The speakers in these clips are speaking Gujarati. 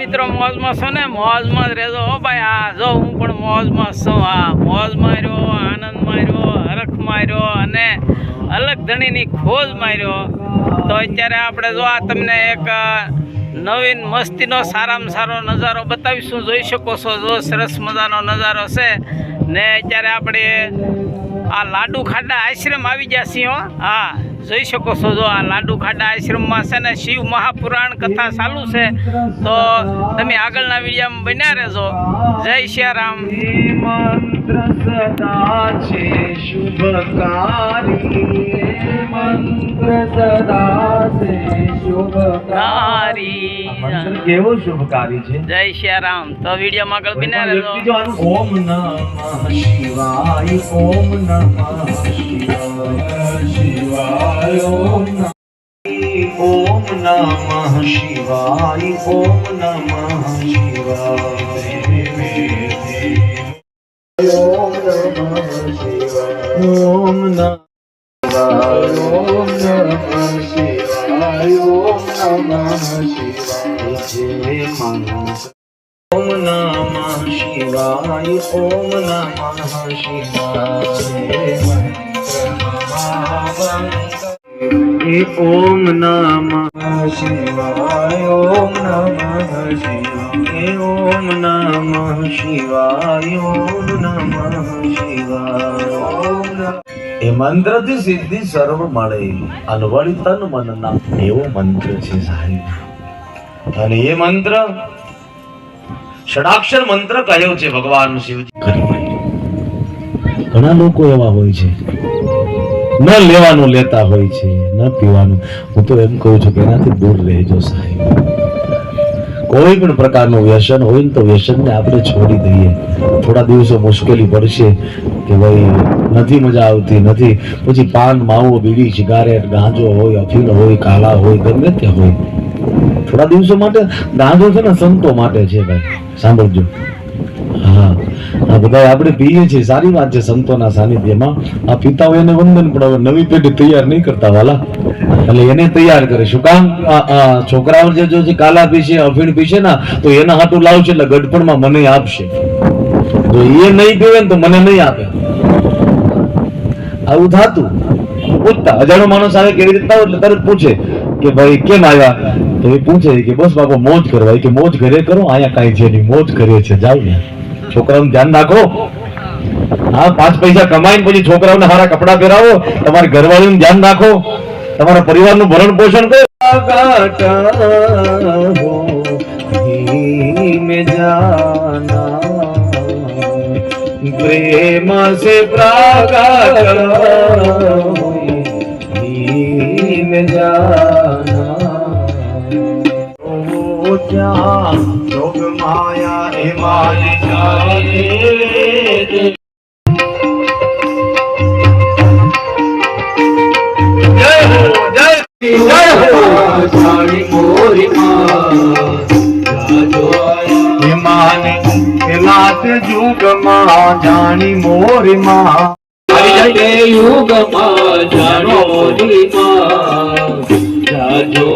મિત્રો મોજમાં છો ને? મોજમાં જ રહેજો હો ભાઈ. આ જો હું પણ મોજમાં છું. આ મોજ માર્યો, આનંદ માર્યો, હરખ માર્યો અને અલગ ધણીની ખોજ માર્યો. તો અત્યારે આપણે જો આ તમને એક નવીન મસ્તીનો સારામાં સારો નજારો બતાવીશું. જોઈ શકો છો, જો સરસ મજાનો નજારો છે ને. અત્યારે આપણે આ લાડુ ખાડા આશ્રમ આવી ગયા છીએ. હા, જોઈ શકો છો, જો આ લાડુ ખાડા આશ્રમમાં છે ને શિવ મહાપુરાણ કથા ચાલુ છે. તો તમે આગળના વિડીયોમાં બન્યા રહેજો. જય સિયારામ. મંત્ર સદા છે શુભકારી, મંત્ર સદા છે શુભકારી. મંત્ર કેવો શુભકારી છે? જય સિયારામ. તો વિડીયોમાં આગળ બન્યા રહેજો. ઓમ નમઃ શિવાય, ઓમ નમઃ શિવાય, ઓમ નમઃ શિવાય, ઓમ નમઃ શિવાય, ઓમ નમઃ શિવાય, ઓમ નમઃ શિવાય, ઓમ નમઃ શિવાય, ઓમ નમઃ શિવાય. જય મંત્ર ઓમ નમઃ શિવાય, ઓમ નમઃ શિવાય. ઓમ નમઃ શિવાય, ઓમ નમઃ શિવાય, ઓમ નમઃ શિવાય, ઓમ નમઃ શિવાય. એ મંત્રથી સિદ્ધિ સર્વ મળે, અનવળી તન મનના એવો મંત્ર છે સાહેબ. અને એ મંત્ર ષડાક્ષર મંત્ર કહ્યો છે ભગવાન શિવજી. ઘણા લોકો એવા હોય છે, ન લેવાનું લેતા હોય છે, ન પીવાનું. હું તો એમ કહું છું કે એનાથી દૂર રહેજો સાહેબ. કોઈ પણ પ્રકારનું વ્યસન હોય ને તો વ્યસનને આપણે છોડી દઈએ. થોડા દિવસો મુશ્કેલી પડશે કે ભાઈ નથી મજા આવતી, નથી, પછી પાન, માવો, બીડી, સિગારેટ, ગાંજો હોય, અફીણ હોય, કાલા હોય, ગમે તે હોય, થોડા દિવસો માટે. ગાંજો છે ને સંતો માટે છે ભાઈ, સાંભળજો. હા, આ બધા આપણે પીએ છીએ, સારી વાત છે સંતોના સાનિધ્યમાં. આ પીતા હોય એને વંદન, પણ હવે નવી પેઢી તૈયાર નહીં કરતા વાલા, એટલે એને તૈયાર કરે. શું કામ? છોકરાઓ જે જો કાલા પીશે, અફીણ પીશે ને, તો એના હાટું લાવશે એટલે ગડપણમાં મને આપશે. જો એ નહીં પીવે ને તો મને નહીં આપે. આવું થાતું. પૂછતા અજાણો માણસ આવે કેવી રીતના હોય એટલે તરત પૂછે કે ભાઈ કેમ આવ્યા? તો એ પૂછે કે બસ બાપા મોજ કરવા. કે મોજ ઘરે કરો, અહીંયા કાંઈ છે નહીં, મોજ કરીએ છે, જાવ ને. છોકરાઓનું ધ્યાન રાખો. હા, 5 પૈસા કમાઈને પછી છોકરાઓને સારા કપડાં પહેરાવો, તમારી ઘરવાળીનું ધ્યાન રાખો, તમારા પરિવારનું ભરણ પોષણ કરો. प्रेम से में जाना लोग माया हिमाल जय हो जय जय हो साड़ी मोरी माँ नाथ युग माँ जानी मोरी माँ युग माँ जानो मोरी माँ जाजो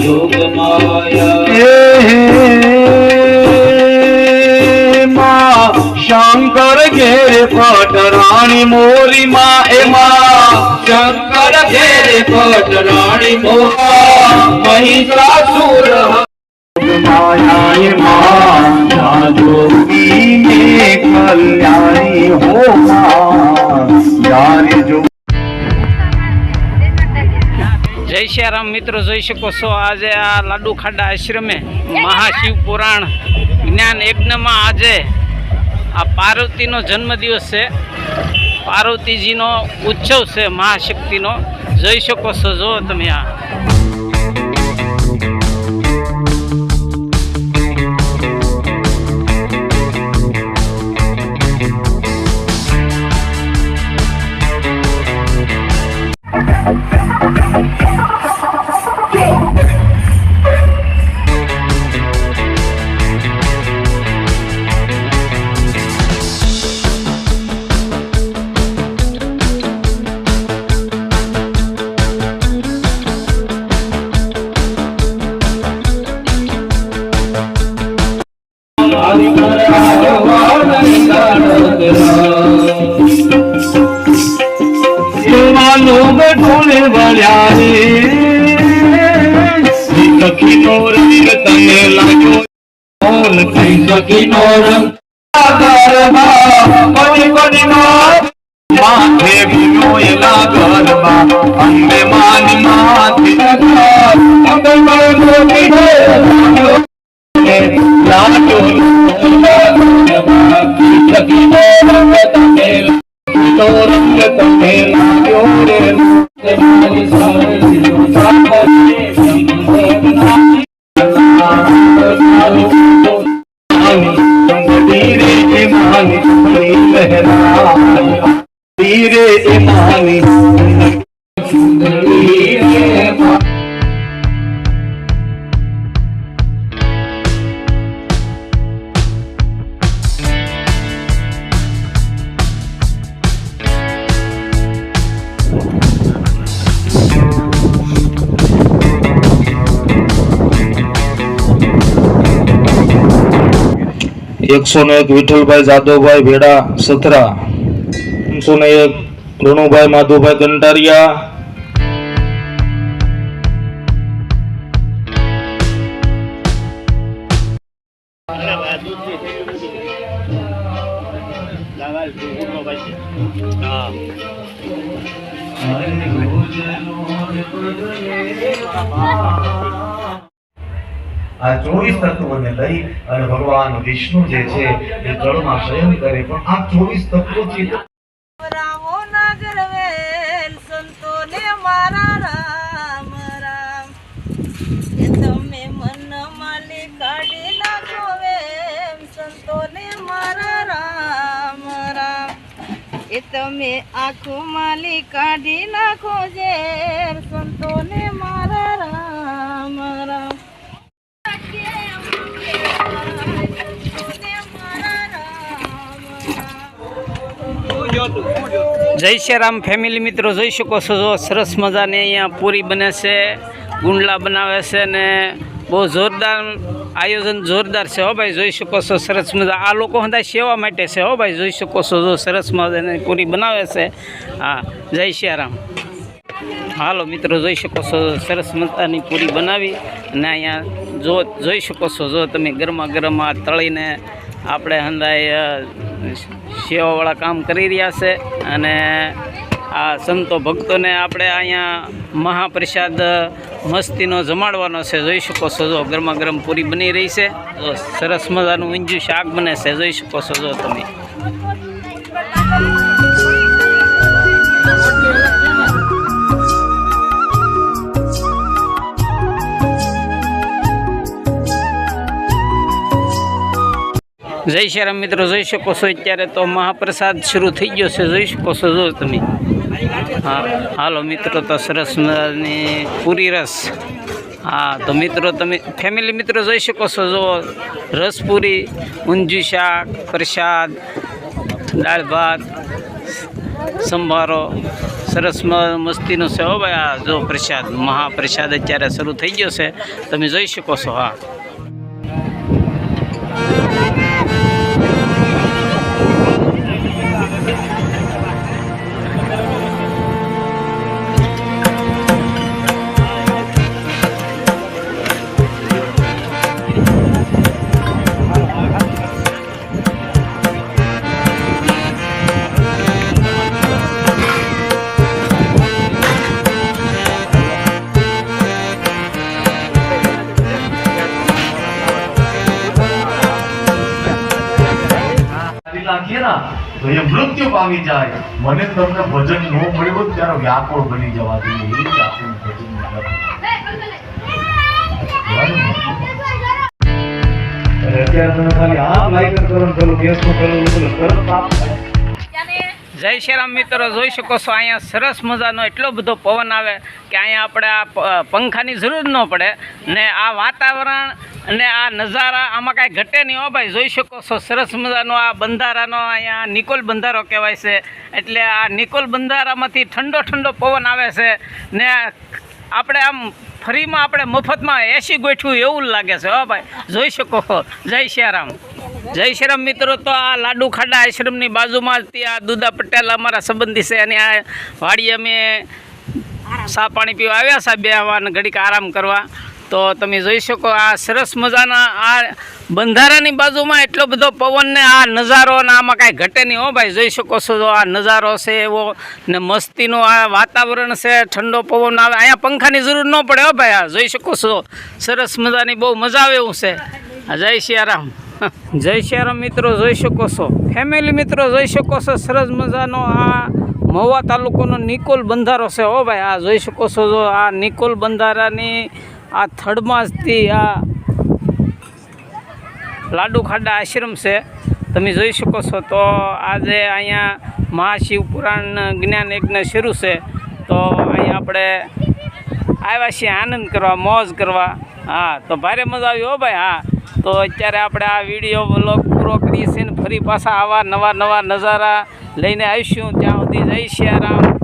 युग माया माँ शंकर घेरे पट रानी मोरी माँ ए माँ शंकर घेरे पट रानी मोरी महिषासुर मायाए माँ जोगी में कल्याणी हो यार जो. જય શ્યારામ મિત્રો, જોઈ શકો છો આજે આ લાડુ ખાડા આશ્રમે મહાશિવ પુરાણ જ્ઞાન યજ્ઞમાં આજે આ પાર્વતીનો જન્મદિવસ છે, પાર્વતીજીનો ઉત્સવ છે મહાશક્તિનો. જોઈ શકો છો, જો તમે આ लोग ढोले बलिया रे सखी नो रंग तने लागो बोल कई सखी नो रंग गरबा पनी पनी माथे बिनो एला गरबा अंबे मानी माथे अंबे मानी लाडो सखी नो रंग तने तो रंग तने लागो रे मानी सारे धीरे ईमानी धीरे ईमानी એકસો ને એક વિઠ્ઠલભાઈ જાદવભાઈ ભેડા સથરા, 101 રણુભાઈ માધુભાઈ કંટારિયા, આ 24 તત્વોને લઈ અને ભગવાન વિષ્ણુ જે છે એ જળમાં શયન કરે, પણ આ 24 તત્વોથી રામો નાગર વેલ સંતોને મારા રામ રામ એ તમે મન માલી કાઢી નાખો વેમ સંતોને મારા રામ રામ એ તમે આંખો માલી કાઢી નાખો ઝેર સંતોને મારા રામ રામ સંતોને મારા રામ જય શ્રી રામ ફેમિલી મિત્રો, જોઈ શકો છો જો સરસ મજાની અહીંયા પૂરી બને છે, ગુંડલા બનાવે છે ને બહુ જોરદાર આયોજન, જોરદાર છે હો ભાઈ. જોઈ શકો છો સરસ મજા. આ લોકો બધા સેવા માટે છે હો ભાઈ. જોઈ શકો છો જો સરસ મજાની પૂરી બનાવે છે. હા, જય શ્રી રામ. હાલો મિત્રો, જોઈ શકો છો સરસ મજાની પૂરી બનાવી અને અહીંયા જોઈ શકો છો જો તમે ગરમા ગરમ આ તળીને આપણે હંદાય સેવાવાળા કામ કરી રહ્યા છે. અને આ સંતો ભક્તોને આપણે અહીંયા મહાપ્રસાદ મસ્તીનો જમાડવાનો છે. જોઈ શકો છો જો ગરમા ગરમ પૂરી બની રહી છે. જો સરસ મજાનું ઊંધિયું શાક બને છે. જોઈ શકો છો જો તમે. જય શ્રી રામ મિત્રો, જોઈ શકો છો અત્યારે તો મહાપ્રસાદ શરૂ થઈ ગયો છે. જોઈ શકો છો જો તમે. હા, હાલો મિત્રો, તો સરસ મજાની પૂરી રસ. હા, તો મિત્રો તમે ફેમિલી મિત્રો જોઈ શકો છો જો રસપૂરી, ઊંધિયું શાક, પ્રસાદ, દાળ ભાત, સંભારો, સરસ મસ્તીનો છે હો ભાઈ. આ જો પ્રસાદ, મહાપ્રસાદ અત્યારે શરૂ થઈ ગયો છે, તમે જોઈ શકો છો. હા, નાખીએ ને તો એ મૃત્યુ પામી જાય. મને તમને ભજન ન મળ્યું હોત ત્યારે વ્યાકુળ બની જવા જોઈએ. એ જ આપણું ભજન અત્યારે તમે ખાલી આ લાઈક કરો ને પેલું ગેસનું પેલું તરત આપ. જય શ્રી રામ મિત્રો, જોઈ શકો છો અહીંયા સરસ મજાનો એટલો બધો પવન આવે કે અહીંયા આપણે આ પંખાની જરૂર ન પડે ને આ વાતાવરણ અને આ નજારા આમાં કાંઈ ઘટે નહીં હો ભાઈ. જોઈ શકો છો સરસ મજાનો આ બંધારાનો અહીંયા નિકોલ બંધારો કહેવાય છે. એટલે આ નિકોલ બંધારામાંથી ઠંડો ઠંડો પવન આવે છે ને આપણે આમ ફરીમાં આપણે મફતમાં એસી ગોઠવું એવું લાગે છે હો ભાઈ. જોઈ શકો છો. જય શ્રી રામ. જય શ્રી રામ મિત્રો, તો આ લાડુ ખાડા આશ્રમની બાજુમાં જ ત્યાં દુદા પટેલ અમારા સંબંધી છે અને આ વાડી અમે ચા પાણી પીવા આવ્યા સાહેબ, બેહવા અને ઘડીક આરામ કરવા. તો તમે જોઈ શકો આ સરસ મજાના આ બંધારાની બાજુમાં એટલો બધો પવન ને આ નજારો ને આમાં કાંઈ ઘટે નહીં હો ભાઈ. જોઈ શકો છો જો આ નજારો છે એવો ને મસ્તીનો આ વાતાવરણ છે, ઠંડો પવન આવે, અહીંયા પંખાની જરૂર ન પડે હો ભાઈ. આ જોઈ શકો છો સરસ મજાની બહુ મજા આવે એવું છે. જય શ્રી રામ. જય શ્રી રામ મિત્રો, જોઈ શકો છો ફેમિલી મિત્રો, જોઈ શકો છો સરસ મજાનો આ મહુવા તાલુકાનો નિકોલ બંધારો છે હો ભાઈ. આ જોઈ શકો છો જો આ નિકોલ બંધારાની આ થડમાંથી આ લાડુ ખાડા આશ્રમ છે, તમે જોઈ શકો છો. તો આજે અહીંયા મહાશિવ પુરાણ જ્ઞાન યજ્ઞ શરૂ છે. તો અહીંયા આપણે આવ્યા છીએ આનંદ કરવા, મોજ કરવા. હા, તો ભારે મજા આવી હો ભાઈ. હા, તો અત્યારે આપણે આ વિડીયો વ્લોગ પૂરો કરીએ છીએ ને ફરી પાછા આવા નવા નવા નજારા લઈને આવીશું. ત્યાં સુધી જય શ્રી રામ.